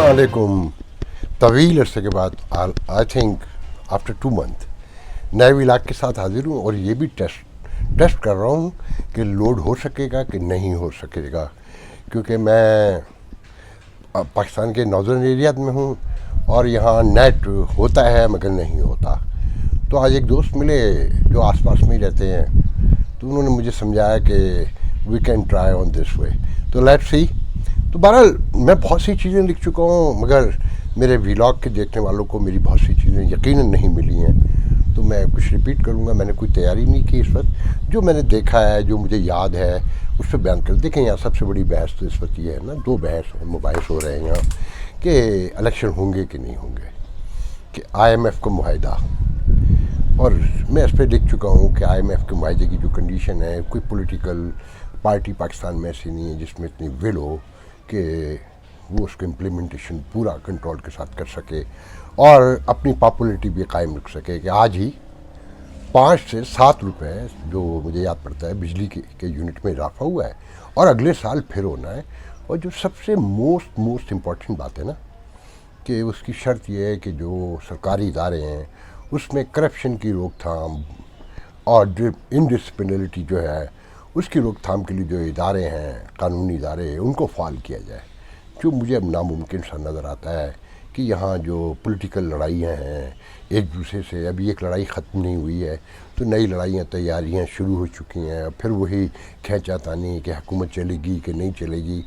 علیکم. طویل عرصے کے بعد آئی تھنک آفٹر 2 months نئے ولاگ کے ساتھ حاضر ہوں، اور یہ بھی ٹیسٹ کر رہا ہوں کہ لوڈ ہو سکے گا کہ نہیں ہو سکے گا، کیونکہ میں پاکستان کے ناردرن ایریاز میں ہوں اور یہاں نیٹ ہوتا ہے مگر نہیں ہوتا. تو آج ایک دوست ملے جو آس پاس میں ہی رہتے ہیں، تو انہوں نے مجھے سمجھایا کہ وی کین ٹرائی آن دس وے. تو لیٹ سی. تو بہرحال میں بہت سی چیزیں لکھ چکا ہوں، مگر میرے ولاگ کے دیکھنے والوں کو میری بہت سی چیزیں یقیناً نہیں ملی ہیں. تو میں کچھ ریپیٹ کروں گا. میں نے کوئی تیاری نہیں کی اس وقت، جو میں نے دیکھا ہے، جو مجھے یاد ہے اس پہ بیان کر. دیکھیں یہاں سب سے بڑی بحث تو اس وقت یہ ہے نا، دو مباحث ہو رہے ہیں یہاں کہ الیکشن ہوں گے کہ نہیں ہوں گے، کہ IMF کا معاہدہ. اور میں اس پہ لکھ چکا ہوں کہ IMF کے معاہدے کی جو کنڈیشن ہے، کوئی پولیٹیکل پارٹی پاکستان میں ایسی نہیں ہے جس میں اتنی ول ہو کہ وہ اس کے امپلیمنٹیشن پورا کنٹرول کے ساتھ کر سکے اور اپنی پاپولیٹی بھی قائم رکھ سکے. کہ آج ہی 5 سے 7 روپے جو مجھے یاد پڑتا ہے بجلی کے یونٹ میں اضافہ ہوا ہے، اور اگلے سال پھر ہونا ہے. اور جو سب سے موسٹ امپورٹنٹ بات ہے نا، کہ اس کی شرط یہ ہے کہ جو سرکاری ادارے ہیں اس میں کرپشن کی روک تھام اور انڈسپلنرٹی جو ہے اس کی روک تھام کے لیے جو ادارے ہیں، قانونی ادارے، ان کو فعال کیا جائے. جو مجھے اب ناممکن سا نظر آتا ہے کہ یہاں جو پولیٹیکل لڑائیاں ہیں ایک دوسرے سے، ابھی ایک لڑائی ختم نہیں ہوئی ہے تو نئی لڑائیاں تیاریاں شروع ہو چکی ہیں. پھر وہی کھینچا تانی کہ حکومت چلے گی کہ نہیں چلے گی.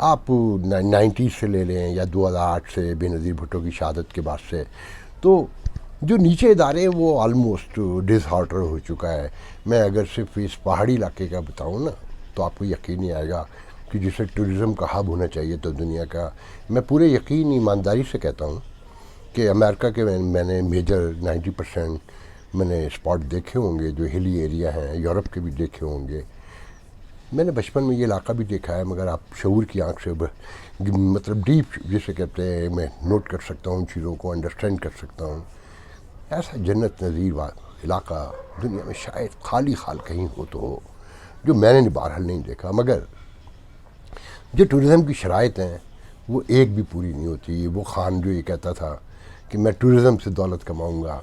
آپ 90s سے لے لیں یا 2008 سے بے نظیر بھٹو کی شہادت کے بعد سے، تو جو نیچے ادارے ہیں وہ آلموسٹ ڈس ہارٹر ہو چکا ہے. میں اگر صرف اس پہاڑی علاقے کا بتاؤں نا تو آپ کو یقین نہیں آئے گا کہ جسے ٹورزم کا ہب ہونا چاہیے تو دنیا کا. میں پورے یقین ایمانداری سے کہتا ہوں کہ امریکہ کے میں نے میجر 90% میں نے اسپاٹ دیکھے ہوں گے جو ہلی ایریا ہیں، یورپ کے بھی دیکھے ہوں گے. میں نے بچپن میں یہ علاقہ بھی دیکھا ہے، مگر آپ شعور کی آنکھ سے مطلب ڈیپ جسے کہتے ہیں میں نوٹ کر سکتا ہوں، چیزوں کو انڈرسٹینڈ کر سکتا ہوں. ایسا جنت نظیر علاقہ دنیا میں شاید خالی خال کہیں ہو تو ہو، جو میں نے بہرحال نہیں دیکھا. مگر جو ٹورزم کی شرائط ہیں وہ ایک بھی پوری نہیں ہوتی. وہ خان جو یہ کہتا تھا کہ میں ٹورزم سے دولت کماؤں گا،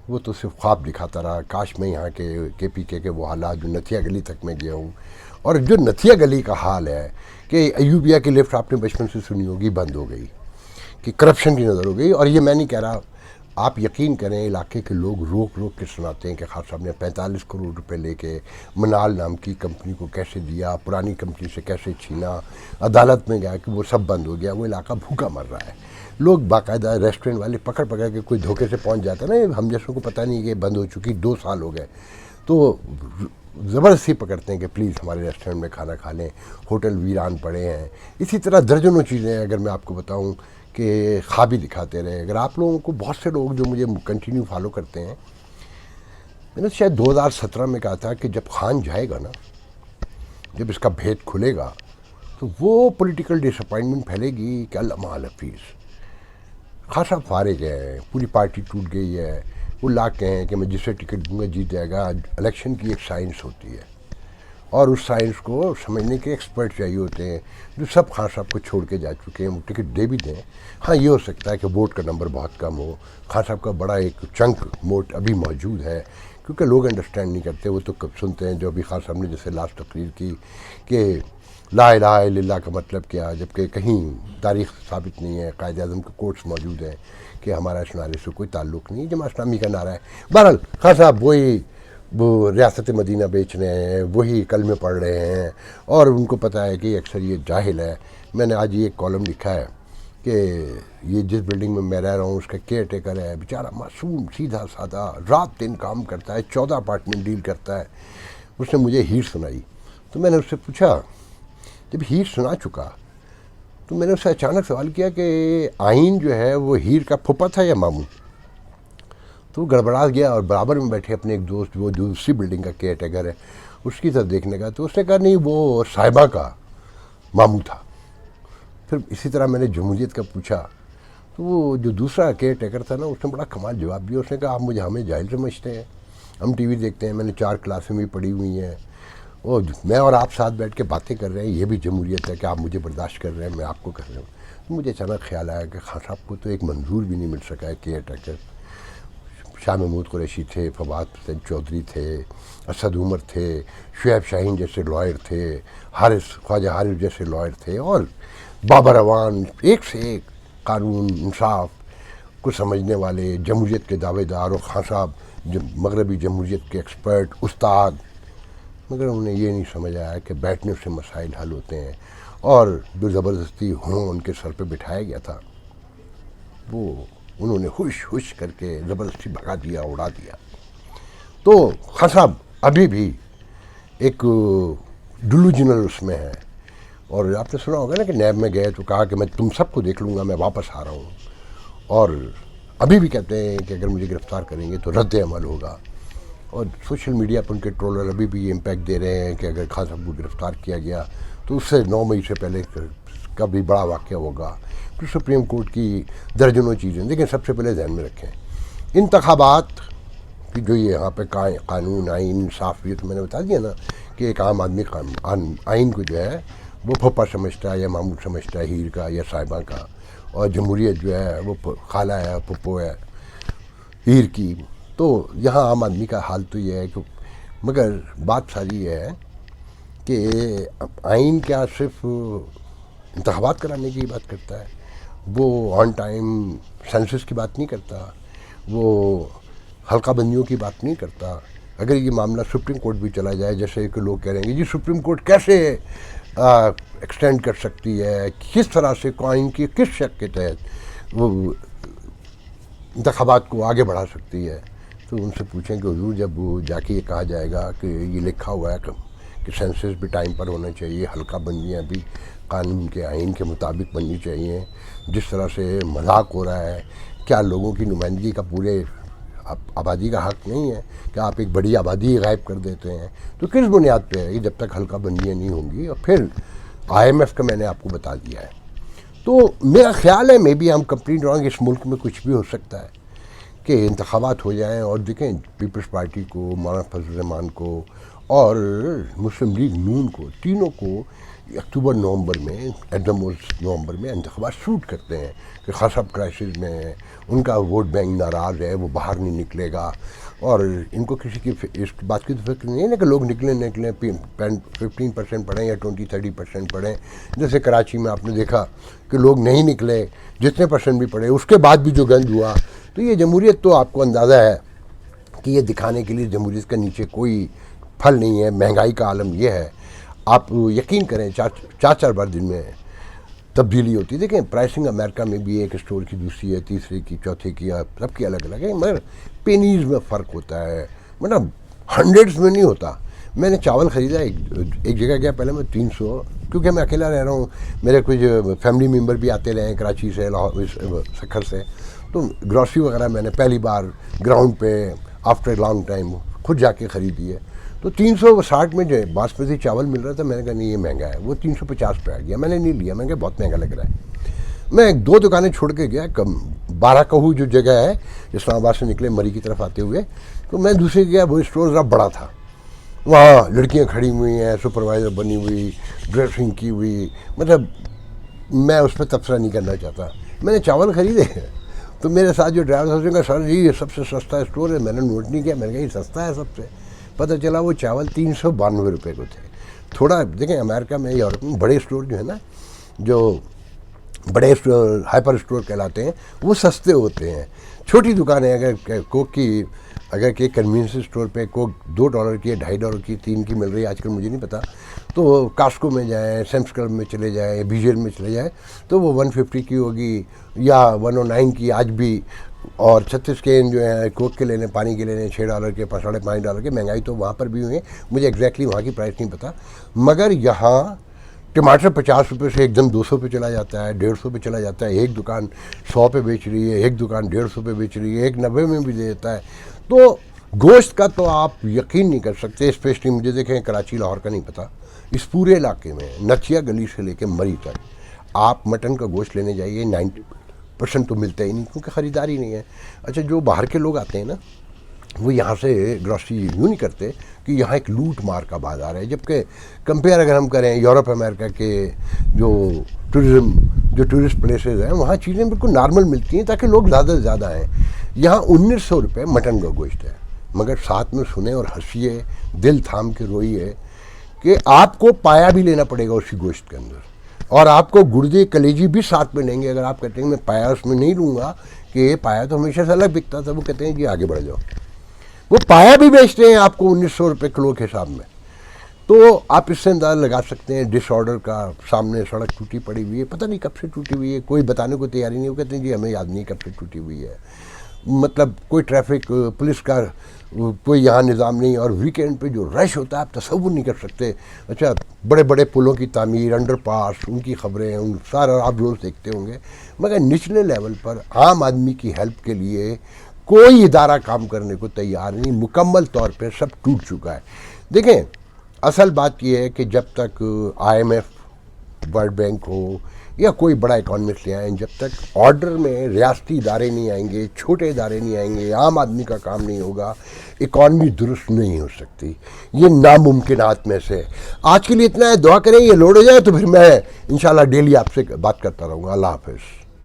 وہ تو صرف خواب دکھاتا رہا. کاش میں یہاں کے پی کے وہ حالات جو نتھیا گلی تک میں گیا ہوں، اور جو نتھیا گلی کا حال ہے کہ ایوبیا کی لفٹ آپ نے بچپن سے سنی ہوگی، بند ہو گئی کہ کرپشن کی نظر ہو گئی. اور یہ میں نہیں کہہ رہا، آپ یقین کریں علاقے کے لوگ روک کے سناتے ہیں کہ خان صاحب نے 45 کروڑ روپے لے کے منال نام کی کمپنی کو کیسے دیا، پرانی کمپنی سے کیسے چھینا، عدالت میں گیا کہ وہ سب بند ہو گیا. وہ علاقہ بھوکا مر رہا ہے. لوگ باقاعدہ ریسٹورنٹ والے پکڑ کے کوئی دھوکے سے پہنچ جاتا ہے نا، ہم جیسوں کو پتہ نہیں کہ بند ہو چکی، 2 سال ہو گئے، تو زبردستی پکڑتے ہیں کہ پلیز ہمارے ریسٹورنٹ میں کھانا کھا لیں. ہوٹل ویران پڑے ہیں. اسی طرح درجنوں چیزیں اگر میں آپ کو بتاؤں کہ خوابی دکھاتے رہے. اگر آپ لوگوں کو بہت سے لوگ جو مجھے کنٹینیو فالو کرتے ہیں، میں نے شاید 2017 میں کہا تھا کہ جب خان جائے گا نا، جب اس کا بھید کھلے گا تو وہ پولیٹیکل ڈس اپوائنٹمنٹ پھیلے گی کہ اللہ مع الحفیظ. خاصا فارغ ہے، پوری پارٹی ٹوٹ گئی ہے. وہ لا کے ہیں کہ میں جسے ٹکٹ دوں گا جیت جائے گا. الیکشن کی ایک سائنس ہوتی ہے، اور اس سائنس کو سمجھنے کے ایکسپرٹ چاہیے ہوتے ہیں جو سب خان صاحب کو چھوڑ کے جا چکے ہیں. وہ ٹکٹ دے بھی دیں. ہاں یہ ہو سکتا ہے کہ ووٹ کا نمبر بہت کم ہو. خان صاحب کا بڑا ایک چنک ووٹ ابھی موجود ہے، کیونکہ لوگ انڈرسٹینڈ نہیں کرتے. وہ تو کب سنتے ہیں جو ابھی خان صاحب نے جیسے لاسٹ تقریر کی کہ لا الہ الا اللہ کا مطلب کیا، جبکہ کہیں تاریخ ثابت نہیں ہے. قائد اعظم کے کوٹس موجود ہیں کہ ہمارا اس نعرے سے کوئی تعلق نہیں، جماعت اسلامی کا نعرہ ہے. بہرحال خان صاحب وہی وہ ریاست مدینہ بیچ رہے ہیں، وہی کلمے پڑھ رہے ہیں، اور ان کو پتہ ہے کہ اکثر یہ جاہل ہے. میں نے آج یہ ایک کالم لکھا ہے کہ یہ جس بلڈنگ میں رہ رہا ہوں اس کا کیئر ٹیکر ہے، بیچارہ معصوم سیدھا سادہ، رات دن کام کرتا ہے، 14 اپارٹمنٹ ڈیل کرتا ہے. اس نے مجھے ہیر سنائی. تو میں نے اس سے پوچھا، جب ہیر سنا چکا تو میں نے اس سے اچانک سوال کیا کہ آئین جو ہے وہ ہیر کا پھپھا تھا یا ماموں؟ تو گڑبڑا گیا، اور برابر میں بیٹھے اپنے ایک دوست وہ جو دوسری بلڈنگ کا کیئر ٹیکر ہے اس کی طرف دیکھنے کا، تو اس نے کہا نہیں وہ صاحبہ کا ماموں تھا. پھر اسی طرح میں نے جمہوریت کا پوچھا تو وہ جو دوسرا کیئر ٹیکر تھا نا، اس نے بڑا کمال جواب دیا. اس نے کہا آپ ہمیں جاہل سمجھتے ہیں، ہم ٹی وی دیکھتے ہیں، میں نے 4 کلاسیں بھی پڑھی ہوئی ہیں، اور میں اور آپ ساتھ بیٹھ کے باتیں کر رہے ہیں، یہ بھی جمہوریت ہے کہ آپ مجھے برداشت کر رہے ہیں، میں آپ کو کر رہا ہوں. مجھے اچانک خیال آیا کہ خان صاحب کو تو ایک منظور بھی نہیں مل سکا ہے کیئر ٹیکر. شاہ محمود قریشی تھے, فواد حسین چودھری تھے, اسد عمر تھے, شعیب شاہین جیسے لائر تھے, خواجہ حارث جیسے لائر تھے, اور بابر اعوان, ایک سے ایک قانون انصاف کو سمجھنے والے, جمہوریت کے دعوے دار, اور خان صاحب مغربی جمہوریت کے ایکسپرٹ استاد. مگر انہیں یہ نہیں سمجھ آیا کہ بیٹھنے سے مسائل حل ہوتے ہیں, اور جو زبردستی ان کے سر پہ بٹھایا گیا تھا وہ انہوں نے خوش کر کے زبردستی بھگا دیا, اڑا دیا. تو خان صاحب ابھی بھی ایک ڈیلوژنل اس میں ہے. اور آپ نے سنا ہوگا نا کہ نیب میں گئے تو کہا کہ میں تم سب کو دیکھ لوں گا, میں واپس آ رہا ہوں. اور ابھی بھی کہتے ہیں کہ اگر مجھے گرفتار کریں گے تو رد عمل ہوگا. اور سوشل میڈیا پر ان کے ٹرولر ابھی بھی یہ امپیکٹ دے رہے ہیں کہ اگر خان صاحب کو گرفتار کیا گیا تو اس سے 9 مئی سے پہلے کا بھی بڑا واقعہ ہوگا. پھر سپریم کورٹ کی درجنوں چیزیں, لیکن سب سے پہلے ذہن میں رکھیں انتخابات کی جو یہ یہاں پہ قانون, آئین, انصاف, یہ تو میں نے بتا دیا نا کہ ایک عام آدمی آئین کو جو ہے وہ پھپھا سمجھتا ہے یا معمول سمجھتا ہے ہیر کا یا صاحبہ کا, اور جمہوریت جو ہے وہ خالہ ہے, پھپھو ہے ہیر کی. تو یہاں عام آدمی کا حال تو یہ ہے کہ, مگر بات ساری یہ ہے کہ آئین کیا صرف انتخابات کرانے کی بات کرتا ہے, وہ آن ٹائم سینسس کی بات نہیں کرتا, وہ حلقہ بندیوں کی بات نہیں کرتا. اگر یہ معاملہ سپریم کورٹ بھی چلا جائے, جیسے کہ لوگ کہہ رہے ہیں کہ جی سپریم کورٹ کیسے ایکسٹینڈ کر سکتی ہے, کس طرح سے آئین کی کس شک کے تحت وہ انتخابات کو آگے بڑھا سکتی ہے, تو ان سے پوچھیں کہ حضور جب جا کے یہ کہا جائے گا کہ یہ لکھا ہوا ہے کہ سینسس بھی ٹائم پر ہونا چاہیے, حلقہ بندیاں بھی قانون کے آئین کے مطابق بننی چاہیے, جس طرح سے مذاق ہو رہا ہے, کیا لوگوں کی نمائندگی کا پورے آبادی کا حق نہیں ہے کہ آپ ایک بڑی آبادی غائب کر دیتے ہیں؟ تو کس بنیاد پہ ہے؟ جب تک حلقہ بندیاں نہیں ہوں گی. اور پھر IMF کا میں نے آپ کو بتا دیا ہے. تو میرا خیال ہے مے بی ہم کمپلیٹ رانگ, اس ملک میں کچھ بھی ہو سکتا ہے کہ انتخابات ہو جائیں, اور دیکھیں پیپلز پارٹی کو, مولانا فضل الرحمان کو اور مسلم لیگ نون کو, تینوں کو اکتوبر نومبر میں, ایٹ دا موسٹ نومبر میں انتخابات سوٹ کرتے ہیں کہ خان صاحب کرائسس میں ہیں, ان کا ووٹ بینک ناراض ہے, وہ باہر نہیں نکلے گا, اور ان کو کسی کی اس بات کی تو فکر نہیں ہے نا کہ لوگ نکلیں 15% پڑھیں یا 20-30% پڑھیں. جیسے کراچی میں آپ نے دیکھا کہ لوگ نہیں نکلے, جتنے پرسنٹ بھی پڑھے, اس کے بعد بھی جو گند ہوا. تو یہ جمہوریت تو آپ کو اندازہ ہے کہ یہ دکھانے کے لیے جمہوریت کا نیچے کوئی پھل نہیں ہے. مہنگائی کا عالم یہ ہے, آپ یقین کریں 4 بار دن میں تبدیلی ہوتی ہے. دیکھیں پرائسنگ امریکہ میں بھی ایک اسٹور کی دوسری ہے, تیسرے کی, چوتھے کی, سب کی الگ الگ ہے, مگر پینیز میں فرق ہوتا ہے, مطلب ہنڈریڈز میں نہیں ہوتا. میں نے چاول خریدا ایک جگہ گیا پہلے میں 300, کیونکہ میں اکیلا رہ رہا ہوں, میرے کچھ فیملی ممبر بھی آتے رہے ہیں کراچی سے, سکھر سے, تو گروسری وغیرہ میں نے پہلی بار گراؤنڈ پہ آفٹر لانگ ٹائم خود جا کے خریدی ہے. تو 360 میں جو باسمتی چاول مل رہا تھا, میں نے کہا نہیں یہ مہنگا ہے, وہ 350 پہ آ گیا. میں نے نہیں لیا, میں نے کہا بہت مہنگا لگ رہا ہے. میں 2 دکانیں چھوڑ کے گیا, 12 کہو جو جگہ ہے اسلام آباد سے نکلے مری کی طرف آتے ہوئے, تو میں دوسرے گیا, وہ اسٹور ذرا بڑا تھا, وہاں لڑکیاں کھڑی ہوئی ہیں, سپروائزر بنی ہوئی, ڈریسنگ کی ہوئی, مطلب میں اس پہ تبصرہ نہیں کرنا چاہتا. میں نے چاول خریدے, تو میرے ساتھ جو ڈرائیور تھا اس نے کہا سر جی یہ سب سے سستا اسٹور ہے. میں نے نوٹ نہیں کیا, میں نے کہا یہ سستا ہے سب سے. پتہ چلا وہ چاول 392 روپے کو تھے. تھوڑا دیکھیں امریکہ میں, یورپ میں بڑے اسٹور جو ہے نا, جو بڑے اسٹور ہائپر اسٹور کہلاتے ہیں, وہ سستے ہوتے ہیں. چھوٹی دکانیں اگر کوک کی, اگر کہ کنوینس اسٹور پہ کوک $2 کی, $2.5 کی, 3 کی مل رہی ہے آج کل, مجھے نہیں پتا, تو کاسکو میں جائیں, سیمس کلب میں چلے جائیں, بیجل میں چلے جائیں, تو وہ 150 کی ہوگی یا 109 کی آج بھی. اور 36 کین جو ہے کوک کے لینے, پانی کے لینے $6 کے, $5.5 کے. مہنگائی تو وہاں پر بھی ہوئی ہے, مجھے ایگزیکٹلی وہاں کی پرائس نہیں پتا. مگر یہاں ٹماٹر 50 روپے سے ایک دم 200 پہ چلا جاتا ہے, 150 پہ چلا جاتا ہے. ایک دکان 100 پہ بیچ رہی ہے, ایک دکان 150 پہ بیچ رہی ہے, ایک 90 میں بھی دے دیتا ہے. تو گوشت کا تو آپ یقین نہیں کر سکتے, اسپیشلی مجھے دیکھیں کراچی لاہور کا نہیں پتا, اس پورے علاقے میں نتھیا گلی سے لے کے مری تک آپ مٹن کا گوشت لینے جائیے 90% تو ملتا ہی نہیں, کیونکہ خریداری نہیں ہے. اچھا جو باہر کے لوگ آتے ہیں نا, وہ یہاں سے گروسری یوں نہیں کرتے کہ یہاں ایک لوٹ مار کا بازار ہے. جبکہ کمپیئر اگر ہم کریں یورپ امریکہ کے جو ٹورزم جو ٹورسٹ پلیسز ہیں وہاں چیزیں بالکل نارمل ملتی ہیں تاکہ لوگ زیادہ سے زیادہ آئیں. یہاں 1900 روپے مٹن کا گوشت ہے, مگر ساتھ میں سنیں اور ہنسیے, دل تھام کے روئیے کہ آپ کو پایا بھی لینا پڑے گا اسی گوشت کے اندر, اور آپ کو گردے کلیجی بھی ساتھ میں لیں گے. اگر آپ کہتے ہیں میں پایا اس میں نہیں لوں گا, کہ یہ پایا تو ہمیشہ سے الگ بکتا تھا, وہ کہتے ہیں جی آگے بڑھ جاؤ, وہ پایا بھی بیچتے ہیں آپ کو 1900 روپے کلو کے حساب میں. تو آپ اس سے اندازہ لگا سکتے ہیں ڈس آرڈر کا. سامنے سڑک ٹوٹی پڑی ہوئی ہے, پتہ نہیں کب سے ٹوٹی ہوئی ہے, کوئی بتانے کو تیاری نہیں. وہ کہتے ہیں جی ہمیں یاد نہیں کب سے ٹوٹی ہوئی ہے. مطلب کوئی ٹریفک پولیس کا کوئی یہاں نظام نہیں, اور ویکینڈ پہ جو رش ہوتا ہے آپ تصور نہیں کر سکتے. اچھا بڑے بڑے پلوں کی تعمیر, انڈر پاس, ان کی خبریں ان سارا آپ روز دیکھتے ہوں گے, مگر نچلے لیول پر عام آدمی کی ہیلپ کے لیے کوئی ادارہ کام کرنے کو تیار نہیں. مکمل طور پہ سب ٹوٹ چکا ہے. دیکھیں اصل بات یہ ہے کہ جب تک I M F, World Bank ہو یا کوئی بڑا اکانومسٹ لے آئیں, جب تک آرڈر میں ریاستی ادارے نہیں آئیں گے, چھوٹے ادارے نہیں آئیں گے, عام آدمی کا کام نہیں ہوگا, اکانومی درست نہیں ہو سکتی. یہ ناممکنات میں سے. آج کے لیے اتنا ہے, دعا کریں یہ لوڈ ہو جائے تو پھر میں انشاءاللہ ڈیلی آپ سے بات کرتا رہوں گا. اللہ حافظ.